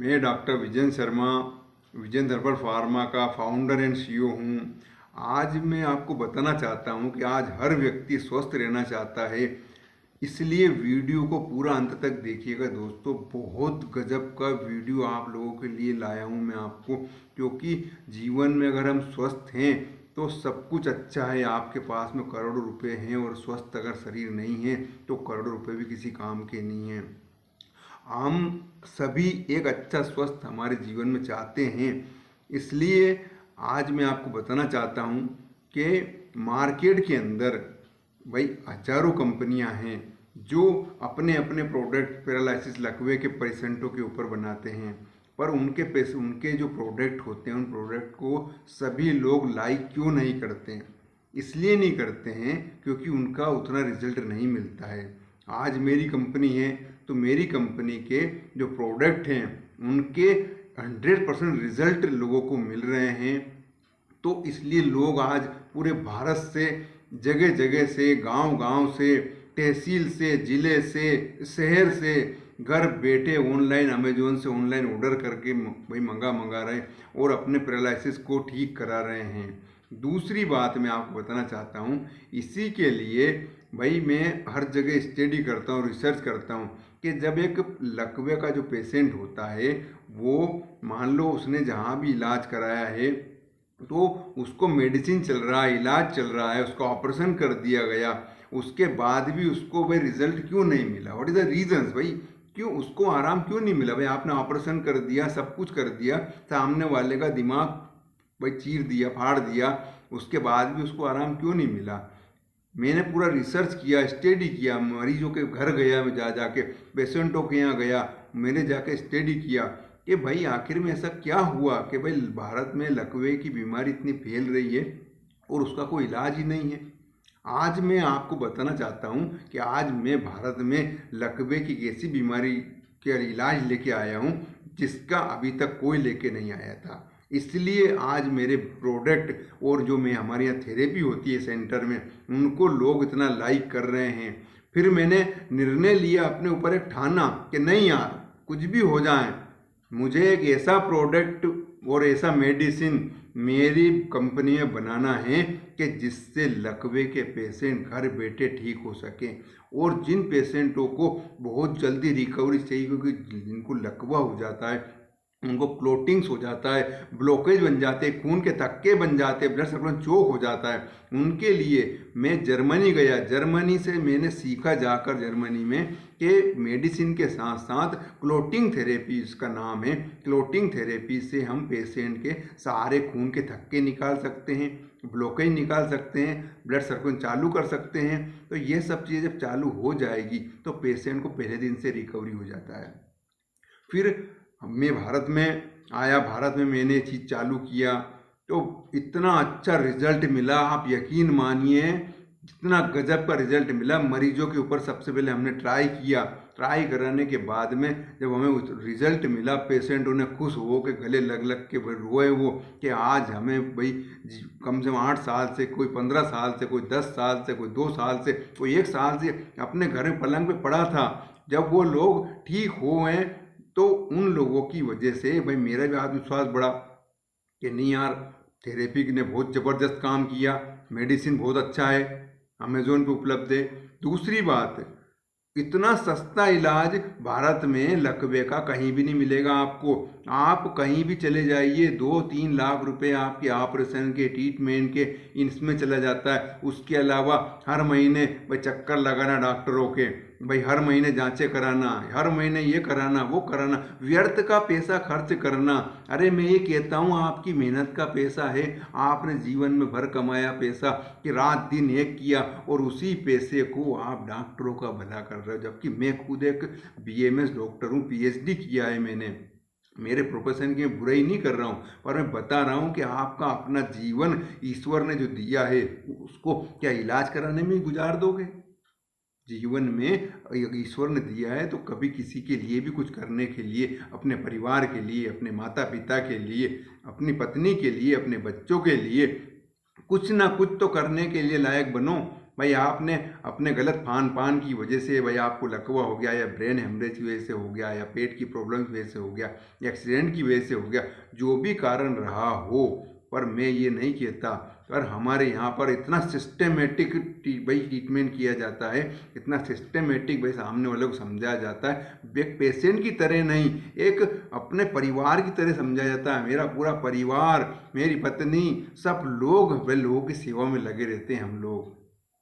मैं doctor Vijay Sharma Vijendra herbal pharma का founder and CEO हूँ। आज मैं आपको बताना चाहता हूँ कि आज हर व्यक्ति स्वस्थ रहना चाहता है, इसलिए वीडियो को पूरा अंत तक देखिएगा दोस्तों। बहुत गजब का वीडियो आप लोगों के लिए लाया हूँ मैं आपको, क्योंकि जीवन में अगर हम स्वस्थ हैं तो सब कुछ अच्छा है। आपके पास में करोड़ों रुपए हैं और स्वस्थ अगर शरीर नहीं है तो करोड़ों रुपए भी किसी काम के नहीं हैं। हम सभी एक अच्छा स्वस्थ हमारे जीवन में चाहते हैं, इसलिए आज मैं आपको बताना चाहता हूँ कि मार्केट के अंदर भाई हजारों कंपनियां हैं जो अपने अपने प्रोडक्ट पैरालिसिस लकवे के पेशेंटों के ऊपर बनाते हैं, पर उनके जो प्रोडक्ट होते हैं उन प्रोडक्ट को सभी लोग लाइक क्यों नहीं करते हैं? इसलिए नहीं करते हैं क्योंकि उनका उतना रिजल्ट नहीं मिलता है। आज मेरी कंपनी है तो मेरी कंपनी के जो प्रोडक्ट हैं उनके 100% रिजल्ट लोगों को मिल रहे हैं। तो इसलिए लोग आज पूरे भारत से, जगह जगह से, गांव गांव से, तहसील से, ज़िले से, शहर से घर बैठे ऑनलाइन अमेजोन से ऑनलाइन ऑर्डर करके भाई मंगा रहे और अपने पैरालिसिस को ठीक करा रहे हैं। दूसरी बात मैं आपको बताना चाहता हूँ, इसी के लिए भाई मैं हर जगह स्टडी करता हूँ, रिसर्च करता हूँ कि जब एक लकवे का जो पेशेंट होता है वो मान लो उसने जहाँ भी इलाज कराया है तो उसको मेडिसिन चल रहा है, इलाज चल रहा है, उसका ऑपरेशन कर दिया गया, उसके बाद भी उसको भाई रिजल्ट क्यों नहीं मिला? व्हाट इज द रीजंस भाई? क्यों उसको आराम क्यों नहीं मिला? भाई आपने ऑपरेशन कर दिया, सब कुछ कर दिया, सामने वाले का दिमाग भाई चीर दिया, फाड़ दिया, उसके बाद भी उसको आराम क्यों नहीं मिला? मैंने पूरा रिसर्च किया, स्टडी किया, मरीजों के घर गया, मैं जा जाके पेशेंटों के यहाँ गया, मैंने जाके स्टडी किया कि भाई आखिर में ऐसा क्या हुआ कि भाई भारत में लकवे की बीमारी इतनी फैल रही है और उसका कोई इलाज ही नहीं है। आज मैं आपको बताना चाहता हूँ कि आज मैं भारत में लकवे की ऐसी बीमारी का इलाज लेके आया हूँ जिसका अभी तक कोई लेके नहीं आया था। इसलिए आज मेरे प्रोडक्ट और जो मैं हमारे यहाँ थेरेपी होती है सेंटर में, उनको लोग इतना लाइक कर रहे हैं। फिर मैंने निर्णय लिया, अपने ऊपर एक ठाना कि नहीं यार, कुछ भी हो जाए, मुझे एक ऐसा प्रोडक्ट और ऐसा मेडिसिन मेरी कंपनी में बनाना है कि जिससे लकवे के पेशेंट घर बैठे ठीक हो सकें। और जिन पेशेंटों को बहुत जल्दी रिकवरी चाहिए, क्योंकि जिनको लकवा हो जाता है उनको क्लोटिंग्स हो जाता है, ब्लॉकेज बन जाते हैं, खून के थक्के बन जाते हैं, ब्लड सर्कुलेशन चोक हो जाता है, उनके लिए मैं जर्मनी गया। जर्मनी से मैंने सीखा जाकर जर्मनी में कि मेडिसिन के साथ साथ क्लोटिंग थेरेपी, इसका नाम है, क्लोटिंग थेरेपी से हम पेशेंट के सारे खून के थक्के निकाल सकते हैं, ब्लॉकेज निकाल सकते हैं, ब्लड सर्कुलेशन चालू कर सकते हैं। तो ये सब चीज़ें जब चालू हो जाएगी तो पेशेंट को पहले दिन से रिकवरी हो जाता है। फिर मैं भारत में आया, भारत में मैंने ये चीज़ चालू किया तो इतना अच्छा रिजल्ट मिला, आप यकीन मानिए, जितना गजब का रिजल्ट मिला। मरीजों के ऊपर सबसे पहले हमने ट्राई किया, ट्राई कराने के बाद में जब हमें रिजल्ट मिला, पेशेंटों ने खुश हो के गले लग लग के रोए वो कि आज हमें भाई कम से कम 8 साल से, कोई 15 साल से, कोई 10 साल से, कोई 2 साल से, कोई 1 साल से अपने घर में पलंग पे पड़ा था, जब वो लोग ठीक हुए तो उन लोगों की वजह से भाई मेरा भी आत्मविश्वास बढ़ा कि नहीं यार, थेरेपी ने बहुत ज़बरदस्त काम किया, मेडिसिन बहुत अच्छा है, अमेज़ोन पे उपलब्ध है। दूसरी बात, इतना सस्ता इलाज भारत में लकवे का कहीं भी नहीं मिलेगा आपको। आप कहीं भी चले जाइए, 2-3 लाख रुपए आपके ऑपरेशन के, ट्रीटमेंट के इसमें चला जाता है। उसके अलावा हर महीने भाई चक्कर लगाना डॉक्टरों के, भाई हर महीने जांचें कराना, हर महीने ये कराना वो कराना, व्यर्थ का पैसा खर्च करना। अरे मैं ये कहता हूँ, आपकी मेहनत का पैसा है, आपने जीवन में भर कमाया पैसा कि रात दिन एक किया और उसी पैसे को आप डॉक्टरों का भला कर रहे हो। जबकि मैं खुद एक बीएमएस डॉक्टर हूँ, पीएचडी किया है मैंने, मेरे प्रोफेशन की बुराई नहीं कर रहा हूँ, पर मैं बता रहा हूँ कि आपका अपना जीवन ईश्वर ने जो दिया है उसको क्या इलाज कराने में ही गुजार दोगे? जीवन में ईश्वर ने दिया है तो कभी किसी के लिए भी कुछ करने के लिए, अपने परिवार के लिए, अपने माता पिता के लिए, अपनी पत्नी के लिए, अपने बच्चों के लिए कुछ ना कुछ तो करने के लिए लायक बनो। भाई आपने अपने गलत खान पान की वजह से भाई आपको लकवा हो गया, या ब्रेन हेमरेज की वजह से हो गया, या पेट की प्रॉब्लम की वजह से हो गया, या एक्सीडेंट की वजह से हो गया, जो भी कारण रहा हो, पर मैं ये नहीं कहता। और हमारे यहाँ पर इतना सिस्टमेटिक भाई ट्रीटमेंट किया जाता है, इतना सिस्टमेटिक भाई सामने वाले को समझाया जाता है, एक पेशेंट की तरह नहीं, एक अपने परिवार की तरह समझाया जाता है। मेरा पूरा परिवार, मेरी पत्नी, सब लोग वे लोगों की सेवा में लगे रहते हैं हम लोग।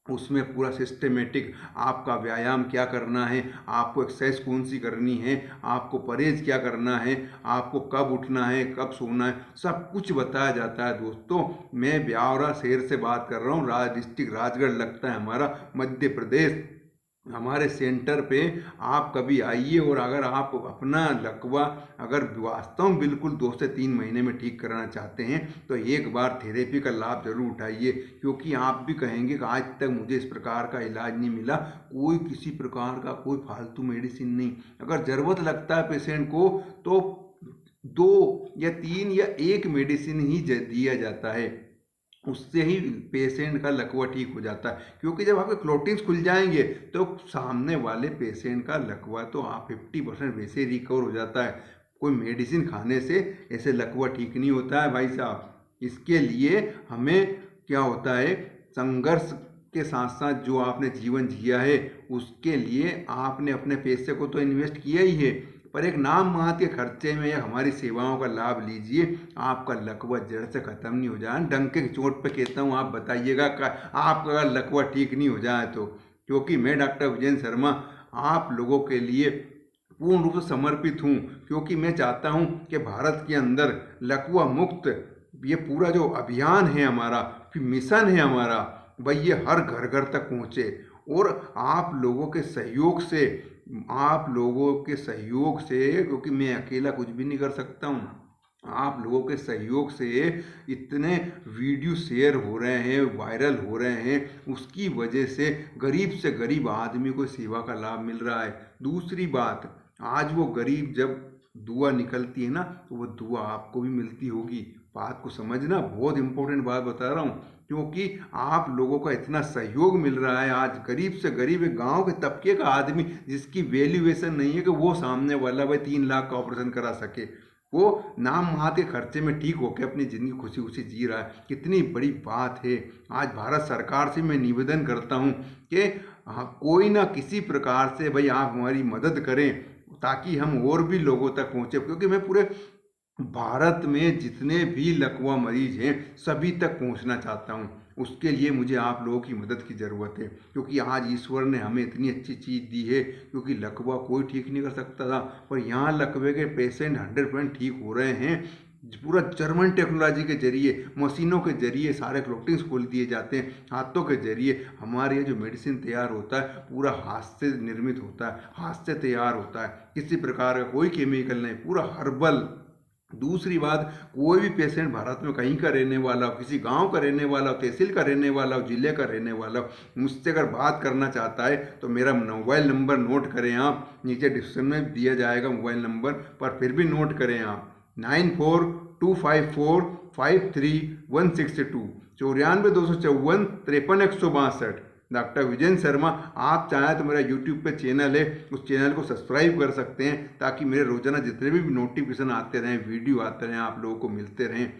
उसमें पूरा सिस्टमेटिक आपका व्यायाम क्या करना है, आपको एक्सरसाइज कौन सी करनी है, आपको परहेज क्या करना है, आपको कब उठना है, कब सोना है, सब कुछ बताया जाता है। दोस्तों, मैं ब्यावरा शहर से बात कर रहा हूँ, डिस्ट्रिक्ट राजगढ़ लगता है हमारा, मध्य प्रदेश। हमारे सेंटर पे आप कभी आइए, और अगर आप अपना लकवा अगर वास्तव में बिल्कुल 2 से 3 महीने में ठीक कराना चाहते हैं तो एक बार थेरेपी का लाभ जरूर उठाइए, क्योंकि आप भी कहेंगे कि आज तक मुझे इस प्रकार का इलाज नहीं मिला, कोई किसी प्रकार का कोई फालतू मेडिसिन नहीं। अगर ज़रूरत लगता है पेशेंट को तो 2 या 3 या 1 मेडिसिन ही दिया जाता है, उससे ही पेशेंट का लकवा ठीक हो जाता है। क्योंकि जब आपके क्लोटिंग्स खुल जाएंगे तो सामने वाले पेशेंट का लकवा तो आप 50% वैसे ही रिकवर हो जाता है। कोई मेडिसिन खाने से ऐसे लकवा ठीक नहीं होता है भाई साहब। इसके लिए हमें क्या होता है, संघर्ष के साथ साथ जो आपने जीवन जिया है उसके लिए आपने अपने पैसे को तो इन्वेस्ट किया ही है, पर एक नाम मात्र के खर्चे में या हमारी सेवाओं का लाभ लीजिए, आपका लकवा जड़ से खत्म नहीं हो जाए। डंके की चोट पे कहता हूँ, आप बताइएगा आपका लकवा ठीक नहीं हो जाए तो, क्योंकि मैं डॉक्टर विजय शर्मा आप लोगों के लिए पूर्ण रूप से समर्पित हूँ, क्योंकि मैं चाहता हूँ कि भारत के अंदर लकवा मुक्त ये पूरा जो अभियान है हमारा, फिर मिशन है हमारा, भाई ये हर घर घर तक पहुँचे। और आप लोगों के सहयोग से, आप लोगों के सहयोग से, क्योंकि मैं अकेला कुछ भी नहीं कर सकता हूँ, आप लोगों के सहयोग से इतने वीडियो शेयर हो रहे हैं, वायरल हो रहे हैं, उसकी वजह से गरीब आदमी को सेवा का लाभ मिल रहा है। दूसरी बात, आज वो गरीब जब दुआ निकलती है ना तो वो दुआ आपको भी मिलती होगी। बात को समझना, बहुत इंपॉर्टेंट बात बता रहा हूँ, क्योंकि आप लोगों का इतना सहयोग मिल रहा है। आज गरीब से गरीब एक गांव के तबके का आदमी जिसकी वैल्यूएशन नहीं है कि वो सामने वाला भाई 3 लाख का ऑपरेशन करा सके, वो नाम मात्र के खर्चे में ठीक होकर अपनी ज़िंदगी खुशी खुशी जी रहा है, कितनी बड़ी बात है। आज भारत सरकार से मैं निवेदन करता हूँ कि कोई ना किसी प्रकार से भाई आप हमारी मदद करें, ताकि हम और भी लोगों तक पहुँचे, क्योंकि मैं पूरे भारत में जितने भी लकवा मरीज हैं सभी तक पहुंचना चाहता हूं। उसके लिए मुझे आप लोगों की मदद की ज़रूरत है, क्योंकि आज ईश्वर ने हमें इतनी अच्छी चीज़ दी है, क्योंकि लकवा कोई ठीक नहीं कर सकता था, पर यहाँ लकवे के पेशेंट 100% ठीक हो रहे हैं। पूरा जर्मन टेक्नोलॉजी के जरिए, मशीनों के जरिए सारे क्लोटिंग्स खोल दिए जाते हैं, हाथों के जरिए हमारे यहाँ जो मेडिसिन तैयार होता है पूरा हाथ से निर्मित होता है, हाथ से तैयार होता है, किसी प्रकार का कोई केमिकल नहीं, पूरा हर्बल। दूसरी बात, कोई भी पेशेंट भारत में कहीं का रहने वाला हो, किसी गांव का रहने वाला हो, तहसील का रहने वाला हो, जिले का रहने वाला हो, मुझसे अगर बात करना चाहता है तो मेरा मोबाइल नंबर नोट करें आप, नीचे डिस्क्रिप्शन में दिया जाएगा मोबाइल नंबर, पर फिर भी नोट करें आप, 9425453162, 94 254 53 162। डॉक्टर विजय शर्मा। आप चाहें तो मेरा यूट्यूब पे चैनल है, उस चैनल को सब्सक्राइब कर सकते हैं, ताकि मेरे रोजाना जितने भी नोटिफिकेशन आते रहें, वीडियो आते रहें, आप लोगों को मिलते रहें।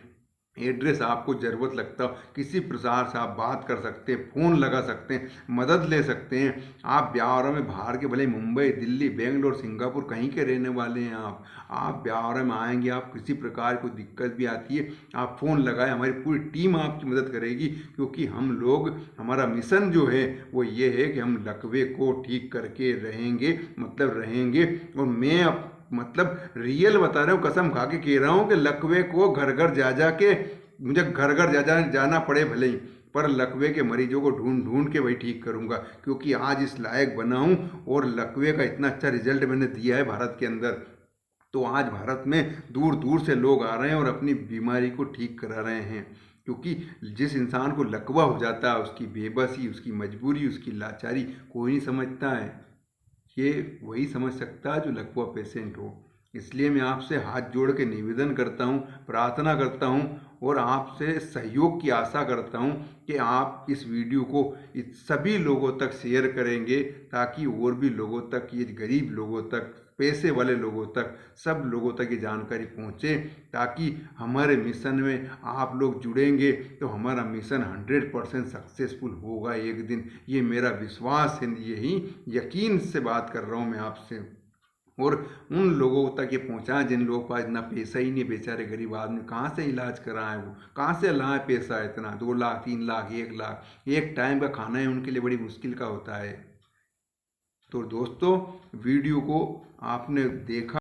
एड्रेस आपको ज़रूरत लगता हो किसी प्रकार से आप बात कर सकते हैं, फ़ोन लगा सकते हैं, मदद ले सकते हैं। आप ब्यावरा में बाहर के, भले मुंबई, दिल्ली, बेंगलोर, सिंगापुर कहीं के रहने वाले हैं आप ब्यावरा में आएंगे, आप किसी प्रकार को दिक्कत भी आती है आप फ़ोन लगाएं, हमारी पूरी टीम आपकी मदद करेगी। क्योंकि हम लोग, हमारा मिशन जो है वो ये है कि हम लकवे को ठीक करके रहेंगे, मतलब रहेंगे। और मैं मतलब रियल बता रहा हूँ, कसम खा के कह रहा हूँ कि लकवे को घर घर जा के, मुझे घर घर जाना पड़े भले ही, पर लकवे के मरीजों को ढूंढ ढूंढ के भाई ठीक करूँगा, क्योंकि आज इस लायक बना हूँ और लकवे का इतना अच्छा रिजल्ट मैंने दिया है भारत के अंदर। तो आज भारत में दूर दूर से लोग आ रहे हैं और अपनी बीमारी को ठीक करा रहे हैं, क्योंकि जिस इंसान को लकवा हो जाता है उसकी बेबसी, उसकी मजबूरी, उसकी लाचारी कोई नहीं समझता है। ये वही समझ सकता है जो लकवा पेशेंट हो। इसलिए मैं आपसे हाथ जोड़ के निवेदन करता हूँ, प्रार्थना करता हूँ, और आपसे सहयोग की आशा करता हूँ कि आप इस वीडियो को सभी लोगों तक शेयर करेंगे, ताकि और भी लोगों तक, ये गरीब लोगों तक, पैसे वाले लोगों तक, सब लोगों तक ये जानकारी पहुँचे, ताकि हमारे मिशन में आप लोग जुड़ेंगे तो हमारा मिशन 100% सक्सेसफुल होगा एक दिन। ये मेरा विश्वास है, यही यकीन से बात कर रहा हूँ मैं आपसे। और उन लोगों तक ये पहुँचाएं जिन लोगों के पास इतना पैसा ही नहीं, बेचारे गरीब आदमी कहाँ से इलाज कराएं, वो कहाँ से लाएं पैसा इतना, 2 लाख 3 लाख 1 लाख, एक टाइम का खाना है उनके लिए बड़ी मुश्किल का होता है। तो दोस्तों, वीडियो को आपने देखा